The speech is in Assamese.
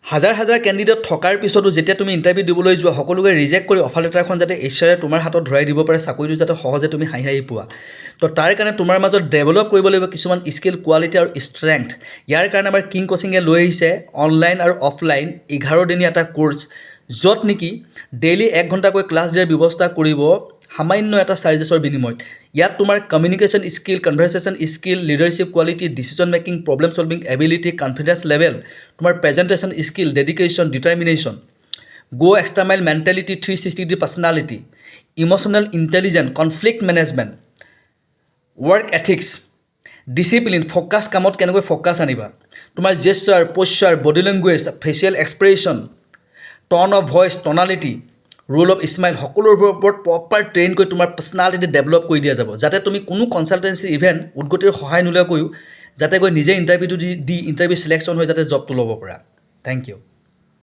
হাজাৰ হাজাৰ কেণ্ডিডেট থকাৰ পিছতো যেতিয়া তুমি ইণ্টাৰভিউ দিবলৈ যোৱা সকলোকে ৰিজেক্ট কৰি অফাৰ লেটাৰখন যাতে এইচআৰে তোমাৰ হাতত ধৰাই দিব পাৰে, চাকৰিটো যাতে সহজে তুমি হাঁহি পোৱা। তো তাৰ কাৰণে তোমাৰ মাজত ডেভেলপ কৰিব লাগিব কিছুমান স্কিল, কোৱালিটি আৰু ষ্ট্ৰেংথ। ইয়াৰ কাৰণে আমাৰ কিং কোচিঙে লৈ আহিছে অনলাইন আৰু অফলাইন 11 দিনীয়া এটা কোৰ্ছ, য'ত নেকি ডেইলি 1 ঘণ্টাকৈ ক্লাছ দিয়াৰ ব্যৱস্থা কৰিব সামান্য এটা চাৰ্জেছৰ বিনিময়ত। ইয়াত তোমাৰ communication skill, conversation skill, leadership quality, decision making, problem solving ability, confidence level, তোমাৰ presentation skill, dedication, determination, go' extra mile mentality, 360 personality, emotional intelligence, conflict management, work ethics, discipline, focus, কামত কেনেকৈ ফ'কাছ আনিবা, তোমাৰ gesture, posture, body language, facial expression, tone of voice, tonality, role of smile, সকলোবোৰৰ ওপৰত প্ৰপাৰ ট্ৰেইন কৰি তোমাৰ পাৰ্চনেলিটি ডেভেলপ কৰি দিয়া যাব, যাতে তুমি কোনো কনচালটেঞ্চি ইভেণ্ট উদ্গতিৰ সহায় নোলোৱাকৈও যাতে গৈ নিজে ইণ্টাৰভিউটো দি ইণ্টাৰভিউ চিলেকশ্যন হৈ যাতে জবটো ল'ব পাৰা। Thank U.